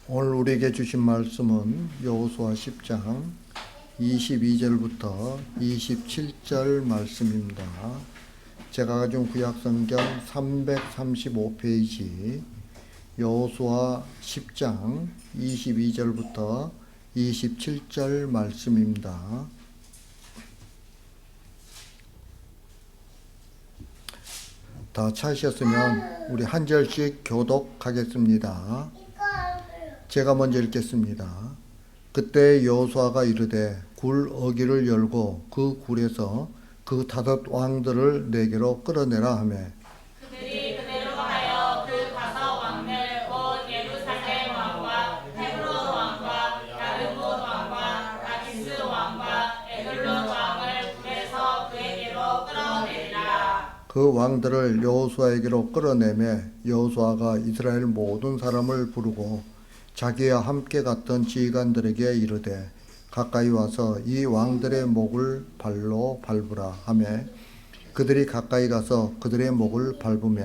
오늘 우리에게 주신 말씀은 여호수아 10장 22절부터 27절 말씀입니다. 제가 가진 구약성경 335페이지 여호수아 10장 22절부터 27절 말씀입니다. 다 찾으셨으면 우리 한 절씩 교독하겠습니다. 제가 먼저 읽겠습니다. 그때 여호수아가 이르되 굴 어기를 열고 그 굴에서 그 다섯 왕들을 내게로 끌어내라 하며 그들이 그대로 하여 그 다섯 왕들 곧 예루살렘 왕과 헤브론 왕과 야르뭇 왕과 라기스 왕과 에글론 왕을 굴에서 그에게로 끌어내리라. 그 왕들을 여호수아에게로 끌어내매 여호수아가 이스라엘 모든 사람을 부르고 자기와 함께 갔던 지휘관들에게 이르되 가까이 와서 이 왕들의 목을 발로 밟으라 하며 그들이 가까이 가서 그들의 목을 밟으며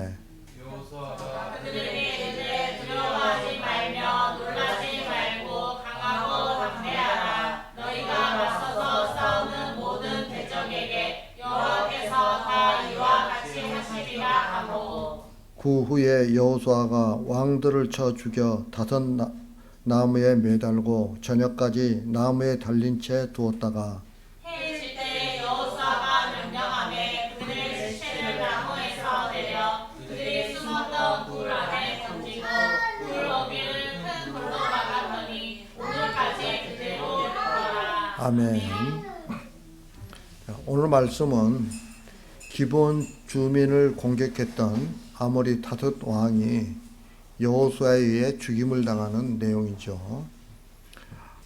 그들에게 이르되 두려워하지 말며 놀라지 말고 강하고 담대하라. 너희가 맞서서 싸우는 모든 대적에게 여호와께서 다 이와 같이 하시리라 하고 그 후에 여호수아가 왕들을 쳐 죽여 다섯 나무에 매달고 저녁까지 나무에 달린 채 두었다가 해질 때 여호수아가 명령하매 그들의 시체를 나무에서 내려 그들이 숨었던 굴 안에 던지고 굴 어귀를 큰 돌로 막았더니 오늘까지 그대로 있더라. 아멘. 오늘 말씀은 기브온 주민을 공격했던 아모리 다섯 왕이 여호수아에 의해 죽임을 당하는 내용이죠.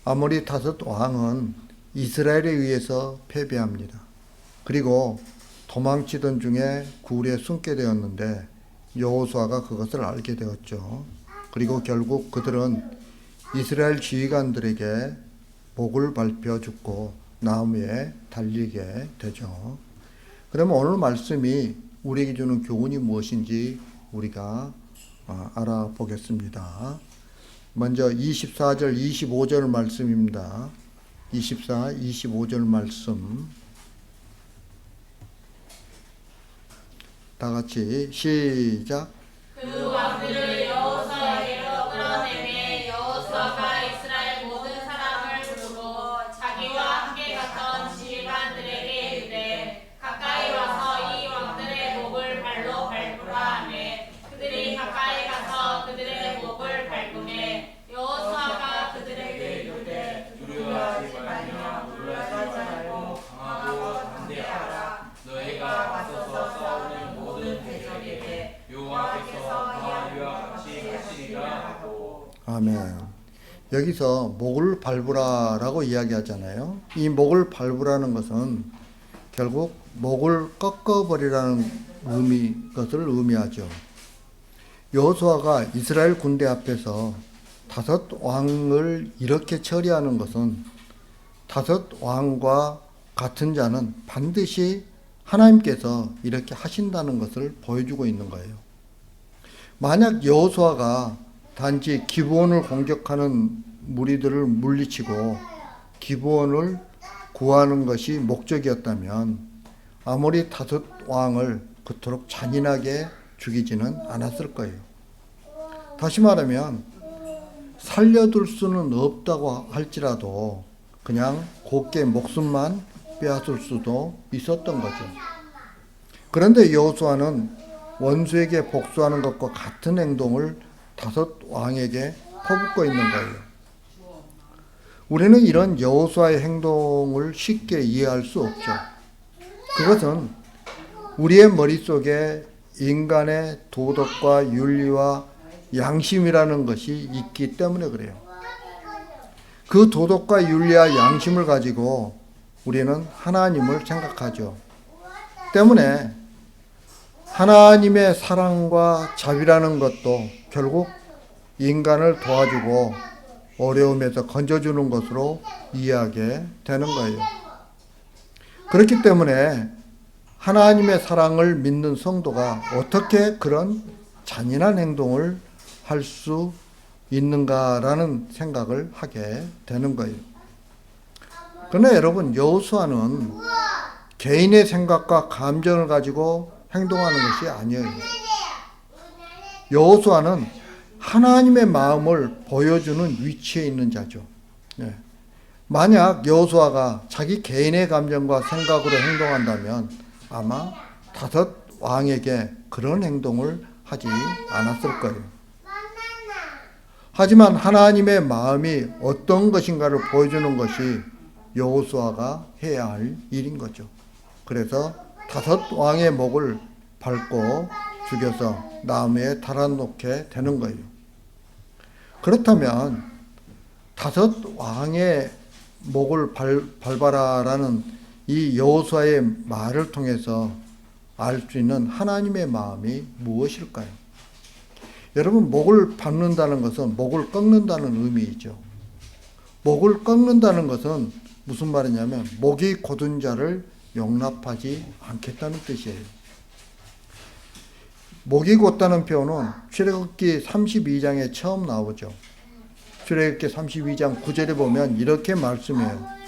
아모리 다섯 왕은 이스라엘에 의해서 패배합니다. 그리고 도망치던 중에 굴에 숨게 되었는데 여호수아가 그것을 알게 되었죠. 그리고 결국 그들은 이스라엘 지휘관들에게 목을 밟혀 죽고 나무에 달리게 되죠. 그러면 오늘 말씀이 우리에게 주는 교훈이 무엇인지 우리가 알아보겠습니다. 먼저 24절, 25절 말씀입니다. 24, 25절 말씀 다 같이 시작. 그 왕들을 여호수아에게로 끌어내매 여호수아가 이스라엘 모든 사람을 부르고 자기와 함께 갔던 지휘관들에게 이르되 가까이 와서 이 왕들의 목을 발로 밟으라 하며 그들이 가까이 가서 그들의 목을 밟으매 여호수아가 그들에게 이르되 두려워하지 말며 놀라지 말고 강하고 담대하라. 너희가 맞서서 싸우는 모든 대적에게 여호와께서 다 이와 같이 하시리라 하고. 아멘. 여기서 목을 밟으라라고 이야기하잖아요. 이 목을 밟으라는 것은 결국 목을 꺾어버리라는 것을 의미하죠. 여호수아가 이스라엘 군대 앞에서 다섯 왕을 이렇게 처리하는 것은 다섯 왕과 같은 자는 반드시 하나님께서 이렇게 하신다는 것을 보여주고 있는 거예요. 만약 여호수아가 단지 기브온을 공격하는 무리들을 물리치고 기브온을 구하는 것이 목적이었다면 아모리 다섯 왕을 그토록 잔인하게 죽이지는 않았을 거예요. 다시 말하면 살려둘 수는 없다고 할지라도 그냥 곱게 목숨만 빼앗을 수도 있었던 거죠. 그런데 여호수아는 원수에게 복수하는 것과 같은 행동을 다섯 왕에게 퍼붓고 있는 거예요. 우리는 이런 여호수아의 행동을 쉽게 이해할 수 없죠. 그것은 우리의 머릿속에 인간의 도덕과 윤리와 양심이라는 것이 있기 때문에 그래요. 그 도덕과 윤리와 양심을 가지고 우리는 하나님을 생각하죠. 때문에 하나님의 사랑과 자비라는 것도 결국 인간을 도와주고 어려움에서 건져주는 것으로 이해하게 되는 거예요. 그렇기 때문에 하나님의 사랑을 믿는 성도가 어떻게 그런 잔인한 행동을 할 수 있는가라는 생각을 하게 되는 거예요. 그러나 여러분, 여호수아는 개인의 생각과 감정을 가지고 행동하는 것이 아니에요. 여호수아는 하나님의 마음을 보여주는 위치에 있는 자죠. 예. 만약 여호수아가 자기 개인의 감정과 생각으로 행동한다면 아마 다섯 왕에게 그런 행동을 하지 않았을 거예요. 하지만 하나님의 마음이 어떤 것인가를 보여주는 것이 여호수아가 해야 할 일인 거죠. 그래서 다섯 왕의 목을 밟고 죽여서 나무에 달아놓게 되는 거예요. 그렇다면 다섯 왕의 목을 밟아라라는 이 여호수아의 말을 통해서 알 수 있는 하나님의 마음이 무엇일까요? 여러분, 목을 밟는다는 것은 목을 꺾는다는 의미이죠. 목을 꺾는다는 것은 무슨 말이냐면 목이 곧은 자를 용납하지 않겠다는 뜻이에요. 목이 곧다는 표현은 출애굽기 32장에 처음 나오죠. 출애굽기 32장 9절에 보면 이렇게 말씀해요.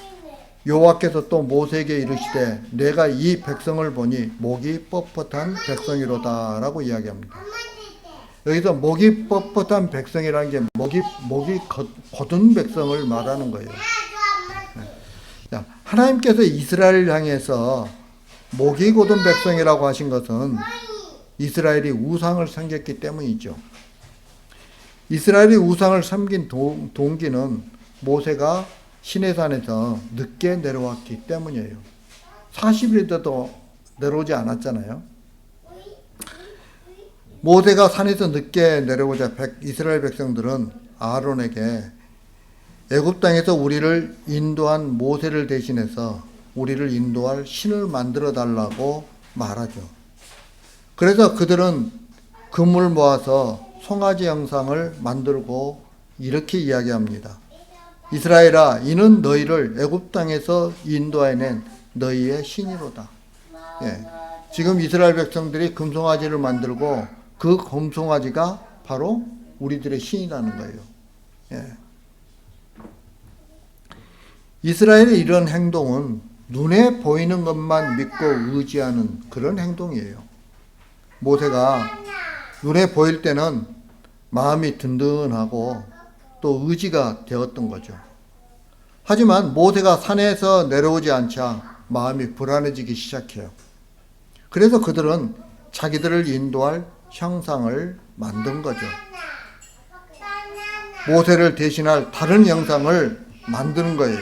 여호와께서 또 모세에게 이르시되 내가 이 백성을 보니 목이 뻣뻣한 백성이로다 라고 이야기합니다. 여기서 목이 뻣뻣한 백성이라는 게 목이 곧은 백성을 말하는 거예요. 자, 하나님께서 이스라엘을 향해서 목이 곧은 백성이라고 하신 것은 이스라엘이 우상을 섬겼기 때문이죠. 이스라엘이 우상을 섬긴 동기는 모세가 시내산에서 늦게 내려왔기 때문이에요. 40일에도 내려오지 않았잖아요. 모세가 산에서 늦게 내려오자 이스라엘 백성들은 아론에게 애굽 땅에서 우리를 인도한 모세를 대신해서 우리를 인도할 신을 만들어 달라고 말하죠. 그래서 그들은 금을 모아서 송아지 형상을 만들고 이렇게 이야기합니다. 이스라엘아, 이는 너희를 애굽 땅에서 인도해낸 너희의 신이로다. 예. 지금 이스라엘 백성들이 금송아지를 만들고 그 금송아지가 바로 우리들의 신이라는 거예요. 예. 이스라엘의 이런 행동은 눈에 보이는 것만 믿고 의지하는 그런 행동이에요. 모세가 눈에 보일 때는 마음이 든든하고 또 의지가 되었던 거죠. 하지만 모세가 산에서 내려오지 않자 마음이 불안해지기 시작해요. 그래서 그들은 자기들을 인도할 형상을 만든 거죠. 모세를 대신할 다른 형상을 만드는 거예요.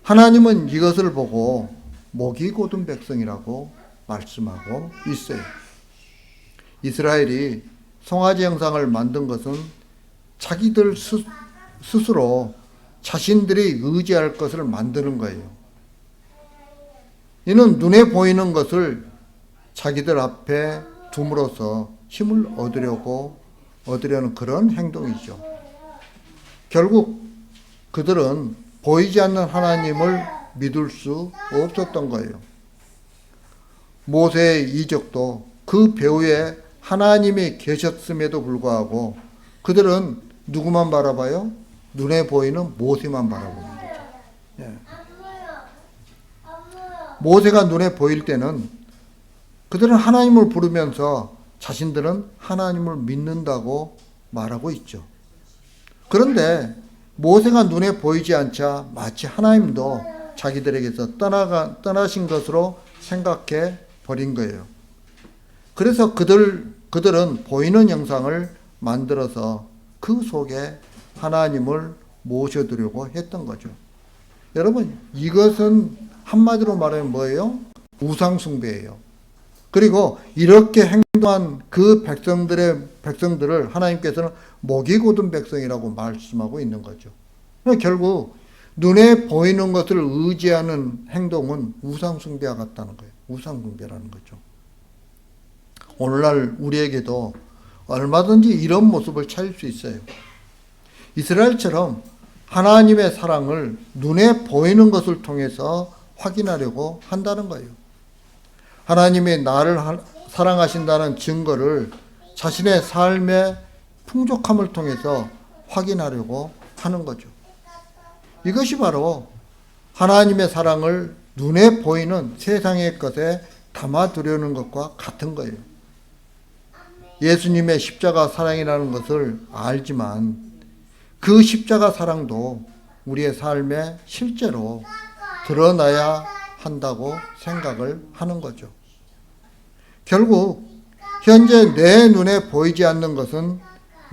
하나님은 이것을 보고 목이 곧은 백성이라고 말씀하고 있어요. 이스라엘이 송아지 형상을 만든 것은 자기들 스스로 자신들이 의지할 것을 만드는 거예요. 이는 눈에 보이는 것을 자기들 앞에 둠으로써 힘을 얻으려는 그런 행동이죠. 결국 그들은 보이지 않는 하나님을 믿을 수 없었던 거예요. 모세의 이적도 그 배후에 하나님이 계셨음에도 불구하고 그들은 누구만 바라봐요? 눈에 보이는 모세만 바라보는 거죠. 예. 모세가 눈에 보일 때는 그들은 하나님을 부르면서 자신들은 하나님을 믿는다고 말하고 있죠. 그런데 모세가 눈에 보이지 않자 마치 하나님도 자기들에게서 떠나신 것으로 생각해 버린 거예요. 그래서 그들은 보이는 형상을 만들어서 그 속에 하나님을 모셔두려고 했던 거죠. 여러분, 이것은 한마디로 말하면 뭐예요? 우상숭배예요. 그리고 이렇게 행동한 그 백성들을 하나님께서는 목이 곧은 백성이라고 말씀하고 있는 거죠. 결국 눈에 보이는 것을 의지하는 행동은 우상숭배와 같다는 거예요. 우상숭배라는 거죠. 오늘날 우리에게도 얼마든지 이런 모습을 찾을 수 있어요. 이스라엘처럼 하나님의 사랑을 눈에 보이는 것을 통해서 확인하려고 한다는 거예요. 하나님이 나를 사랑하신다는 증거를 자신의 삶에 풍족함을 통해서 확인하려고 하는 거죠. 이것이 바로 하나님의 사랑을 눈에 보이는 세상의 것에 담아두려는 것과 같은 거예요. 예수님의 십자가 사랑이라는 것을 알지만 그 십자가 사랑도 우리의 삶에 실제로 드러나야 한다고 생각을 하는 거죠. 결국 현재 내 눈에 보이지 않는 것은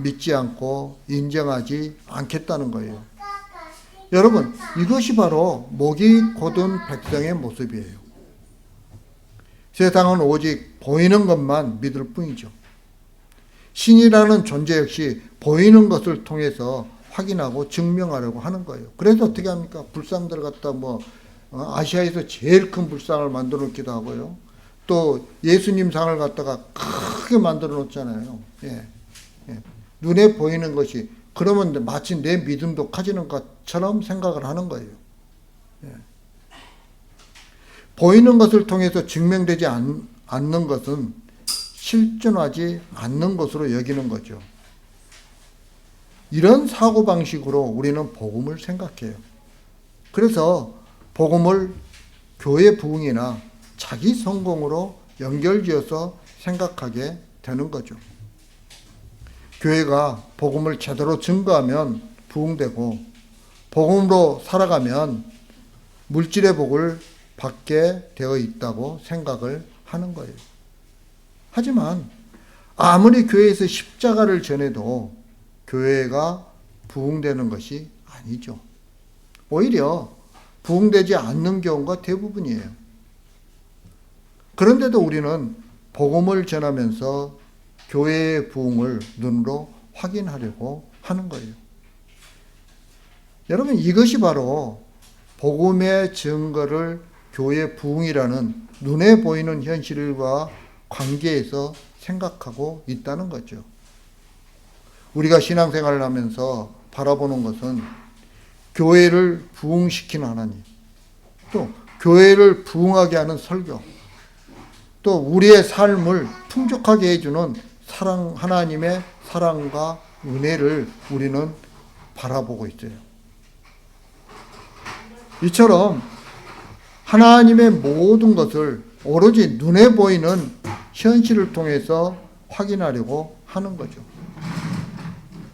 믿지 않고 인정하지 않겠다는 거예요. 여러분, 이것이 바로 목이 곧은 백성의 모습이에요. 세상은 오직 보이는 것만 믿을 뿐이죠. 신이라는 존재 역시 보이는 것을 통해서 확인하고 증명하려고 하는 거예요. 그래서 어떻게 합니까? 불상들 갖다 아시아에서 제일 큰 불상을 만들어 놓기도 하고요. 또 예수님 상을 갖다가 크게 만들어 놓잖아요. 예. 눈에 보이는 것이 그러면 마치 내 믿음도 커지는 것처럼 생각을 하는 거예요. 예. 보이는 것을 통해서 증명되지 않는 것은 실존하지 않는 것으로 여기는 거죠. 이런 사고방식으로 우리는 복음을 생각해요. 그래서 복음을 교회 부흥이나 자기 성공으로 연결지어서 생각하게 되는 거죠. 교회가 복음을 제대로 증거하면 부흥되고 복음으로 살아가면 물질의 복을 받게 되어 있다고 생각을 하는 거예요. 하지만 아무리 교회에서 십자가를 전해도 교회가 부흥되는 것이 아니죠. 오히려 부흥되지 않는 경우가 대부분이에요. 그런데도 우리는 복음을 전하면서 교회의 부흥을 눈으로 확인하려고 하는 거예요. 여러분, 이것이 바로 복음의 증거를 교회 부흥이라는 눈에 보이는 현실과 관계에서 생각하고 있다는 거죠. 우리가 신앙생활을 하면서 바라보는 것은 교회를 부흥시키는 하나님, 또 교회를 부흥하게 하는 설교, 또 우리의 삶을 풍족하게 해주는 사랑, 하나님의 사랑과 은혜를 우리는 바라보고 있어요. 이처럼 하나님의 모든 것을 오로지 눈에 보이는 현실을 통해서 확인하려고 하는 거죠.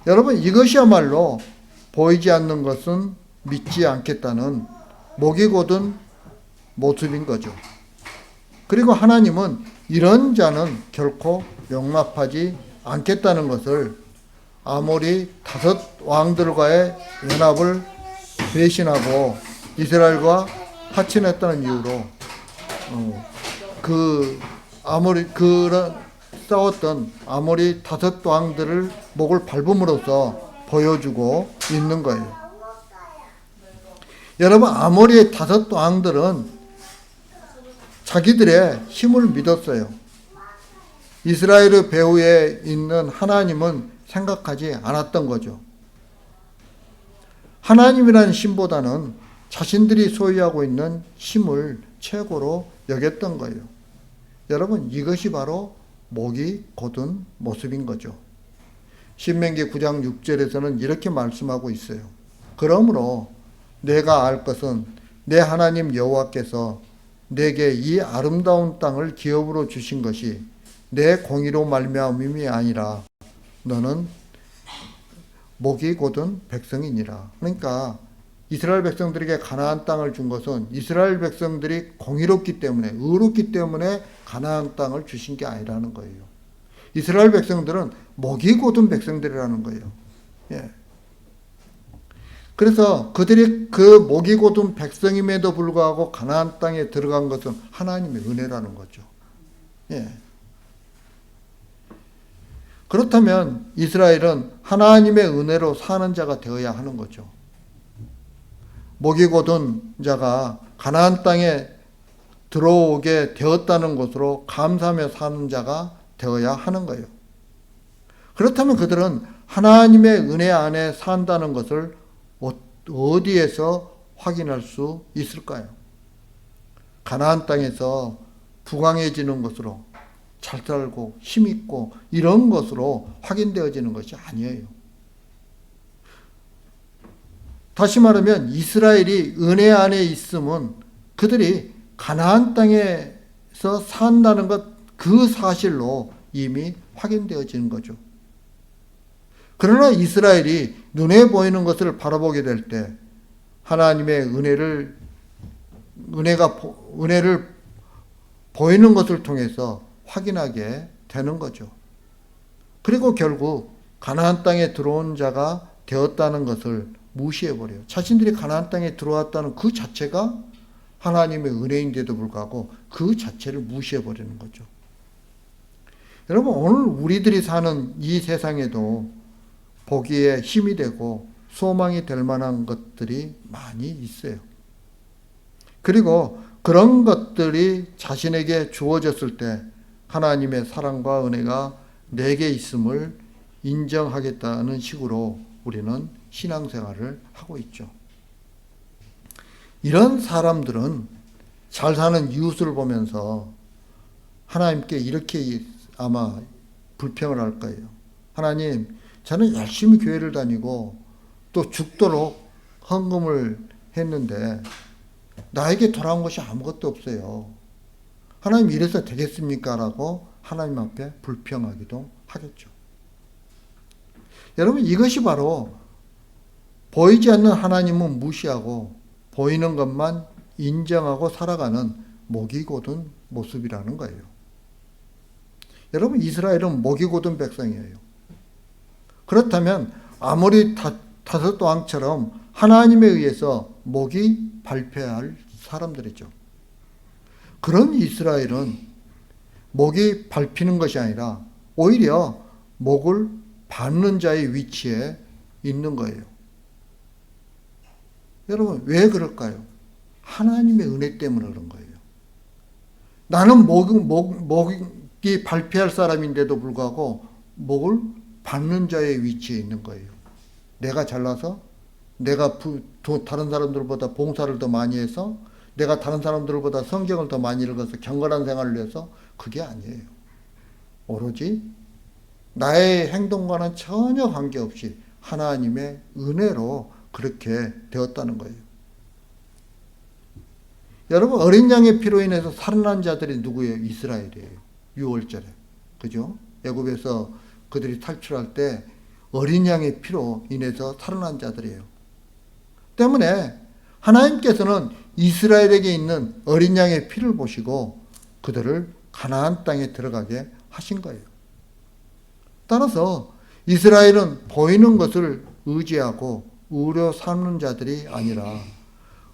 여러분, 이것이야말로 보이지 않는 것은 믿지 않겠다는 목이 곧은 모습인 거죠. 그리고 하나님은 이런 자는 결코 용납하지 않겠다는 것을 아모리 5 왕들과의 연합을 배신하고 이스라엘과 파친했다는 이유로 싸웠던 아모리 5 왕들을 목을 밟음으로써 보여주고 있는 거예요. 여러분, 아모리의 5 왕들은 자기들의 힘을 믿었어요. 이스라엘의 배후에 있는 하나님은 생각하지 않았던 거죠. 하나님이라는 신보다는 자신들이 소유하고 있는 힘을 최고로 여겼던 거예요. 여러분, 이것이 바로 목이 곧은 모습인 거죠. 신명기 9장 6절에서는 이렇게 말씀하고 있어요. 그러므로 내가 알 것은 내 하나님 여호와께서 내게 이 아름다운 땅을 기업으로 주신 것이 내 공의로 말미암음이 아니라 너는 목이 곧은 백성이니라. 그러니까 이스라엘 백성들에게 가나안 땅을 준 것은 이스라엘 백성들이 공의롭기 때문에, 의롭기 때문에 가나안 땅을 주신 게 아니라는 거예요. 이스라엘 백성들은 목이 곧은 백성들이라는 거예요. 예. 그래서 그들이 그 목이 곧은 백성임에도 불구하고 가나안 땅에 들어간 것은 하나님의 은혜라는 거죠. 예. 그렇다면 이스라엘은 하나님의 은혜로 사는 자가 되어야 하는 거죠. 목이 곧은 자가 가나안 땅에 들어오게 되었다는 것으로 감사하며 사는 자가 되어야 하는 거예요. 그렇다면 그들은 하나님의 은혜 안에 산다는 것을 어디에서 확인할 수 있을까요? 가나안 땅에서 부강해지는 것으로, 잘 살고 힘있고 이런 것으로 확인되어지는 것이 아니에요. 다시 말하면 이스라엘이 은혜 안에 있으면 그들이 가나안 땅에서 산다는 것, 그 사실로 이미 확인되어지는 거죠. 그러나 이스라엘이 눈에 보이는 것을 바라보게 될 때 하나님의 은혜를 보이는 것을 통해서 확인하게 되는 거죠. 그리고 결국 가나안 땅에 들어온 자가 되었다는 것을 무시해버려요. 자신들이 가나안 땅에 들어왔다는 그 자체가 하나님의 은혜인데도 불구하고 그 자체를 무시해버리는 거죠. 여러분, 오늘 우리들이 사는 이 세상에도 보기에 힘이 되고 소망이 될 만한 것들이 많이 있어요. 그리고 그런 것들이 자신에게 주어졌을 때 하나님의 사랑과 은혜가 내게 있음을 인정하겠다는 식으로 우리는 신앙생활을 하고 있죠. 이런 사람들은 잘 사는 이웃을 보면서 하나님께 이렇게 아마 불평을 할 거예요. 하나님, 저는 열심히 교회를 다니고 또 죽도록 헌금을 했는데 나에게 돌아온 것이 아무것도 없어요. 하나님, 이래서 되겠습니까? 라고 하나님 앞에 불평하기도 하겠죠. 여러분, 이것이 바로 보이지 않는 하나님은 무시하고 보이는 것만 인정하고 살아가는 목이 곧은 모습이라는 거예요. 여러분, 이스라엘은 목이 곧은 백성이에요. 그렇다면 아무리 다섯 왕처럼 하나님에 의해서 목이 밟혀야 할 사람들이죠. 그런 이스라엘은 목이 밟히는 것이 아니라 오히려 목을 밟는 자의 위치에 있는 거예요. 여러분, 왜 그럴까요? 하나님의 은혜 때문에 그런 거예요. 나는 목이 밟혀야 할 사람인데도 불구하고 목을 밟는 자의 위치에 있는 거예요. 내가 잘나서, 내가 다른 사람들보다 봉사를 더 많이 해서, 내가 다른 사람들보다 성경을 더 많이 읽어서 경건한 생활을 해서, 그게 아니에요. 오로지 나의 행동과는 전혀 관계없이 하나님의 은혜로 그렇게 되었다는 거예요. 여러분, 어린 양의 피로 인해서 살아난 자들이 누구예요? 이스라엘이에요. 6월절에. 그죠? 애굽에서 그들이 탈출할 때 어린 양의 피로 인해서 살아난 자들이에요. 때문에 하나님께서는 이스라엘에게 있는 어린 양의 피를 보시고 그들을 가나안 땅에 들어가게 하신 거예요. 따라서 이스라엘은 보이는 것을 의지하고 의로 삼는 자들이 아니라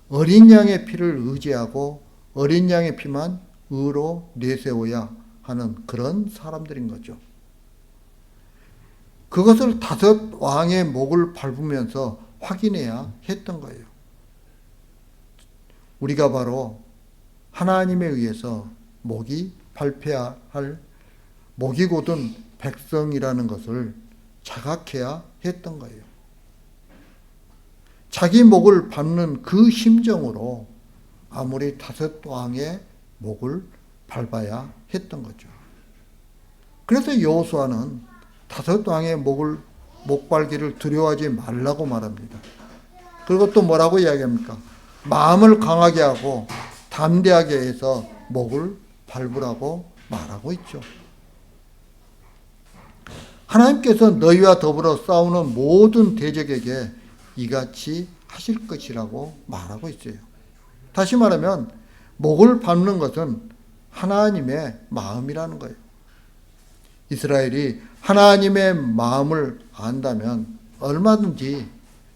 어린 양의 피를 의지하고 어린 양의 피만 의로 내세워야 하는 그런 사람들인 거죠. 그것을 다섯 왕의 목을 밟으면서 확인해야 했던 거예요. 우리가 바로 하나님에 의해서 목이 밟혀야 할 목이 곧은 백성이라는 것을 자각해야 했던 거예요. 자기 목을 밟는 그 심정으로 아무리 다섯 왕의 목을 밟아야 했던 거죠. 그래서 여호수아는 다섯 왕의 목 밟기를 두려워하지 말라고 말합니다. 그리고 또 뭐라고 이야기합니까? 마음을 강하게 하고 담대하게 해서 목을 밟으라고 말하고 있죠. 하나님께서 너희와 더불어 싸우는 모든 대적에게 이같이 하실 것이라고 말하고 있어요. 다시 말하면 목을 밟는 것은 하나님의 마음이라는 거예요. 이스라엘이 하나님의 마음을 안다면 얼마든지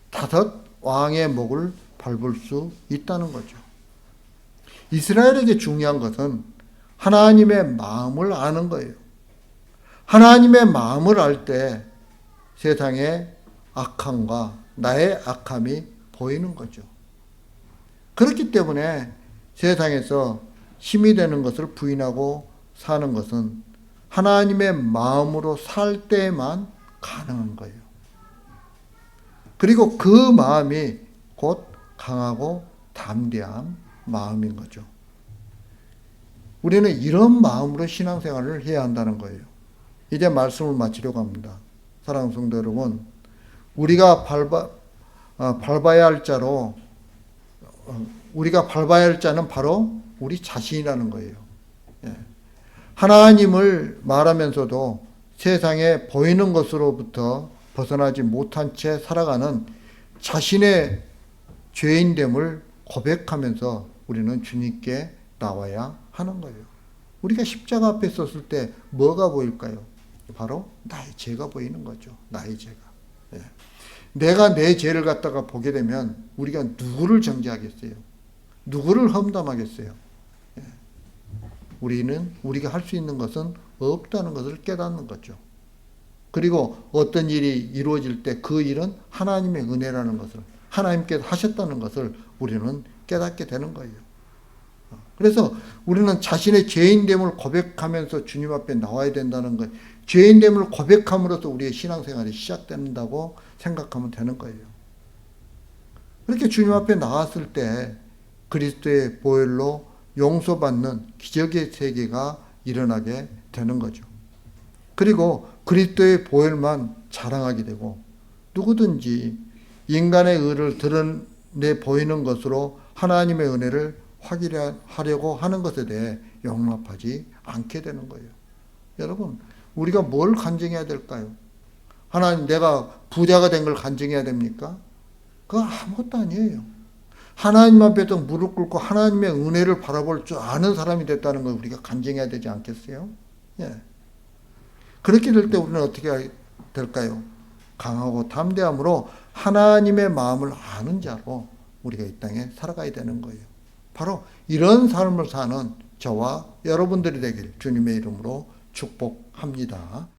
다섯 왕의 목을 밟을 수 있다는 거죠. 이스라엘에게 중요한 것은 하나님의 마음을 아는 거예요. 하나님의 마음을 알 때 세상의 악함과 나의 악함이 보이는 거죠. 그렇기 때문에 세상에서 힘이 되는 것을 부인하고 사는 것은 하나님의 마음으로 살 때만 가능한 거예요. 그리고 그 마음이 곧 강하고 담대한 마음인 거죠. 우리는 이런 마음으로 신앙생활을 해야 한다는 거예요. 이제 말씀을 마치려고 합니다. 사랑하는 성도 여러분, 우리가 밟아야 할 자로, 우리가 밟아야 할 자는 바로 우리 자신이라는 거예요. 예. 하나님을 말하면서도 세상에 보이는 것으로부터 벗어나지 못한 채 살아가는 자신의 죄인됨을 고백하면서 우리는 주님께 나와야 하는 거예요. 우리가 십자가 앞에 섰을 때 뭐가 보일까요? 바로 나의 죄가 보이는 거죠. 나의 죄가. 예. 내가 내 죄를 갖다가 보게 되면 우리가 누구를 정죄하겠어요? 누구를 험담하겠어요? 예. 우리가 할 수 있는 것은 없다는 것을 깨닫는 거죠. 그리고 어떤 일이 이루어질 때 그 일은 하나님의 은혜라는 것을, 하나님께서 하셨다는 것을 우리는 깨닫게 되는 거예요. 그래서 우리는 자신의 죄인됨을 고백하면서 주님 앞에 나와야 된다는 거예요. 죄인됨을 고백함으로써 우리의 신앙생활이 시작된다고 생각하면 되는 거예요. 그렇게 주님 앞에 나왔을 때 그리스도의 보혈로 용서받는 기적의 세계가 일어나게 되는 거죠. 그리고 그리스도의 보혈만 자랑하게 되고 누구든지 인간의 의를 드러내 보이는 것으로 하나님의 은혜를 확인하려고 하는 것에 대해 용납하지 않게 되는 거예요. 여러분, 우리가 뭘 간증해야 될까요? 하나님, 내가 부자가 된 걸 간증해야 됩니까? 그거 아무것도 아니에요. 하나님 앞에서 무릎 꿇고 하나님의 은혜를 바라볼 줄 아는 사람이 됐다는 걸 우리가 간증해야 되지 않겠어요? 예. 그렇게 될 때 우리는 어떻게 될까요? 강하고 담대함으로 하나님의 마음을 아는 자로 우리가 이 땅에 살아가야 되는 거예요. 바로 이런 삶을 사는 저와 여러분들이 되길 주님의 이름으로 축복합니다.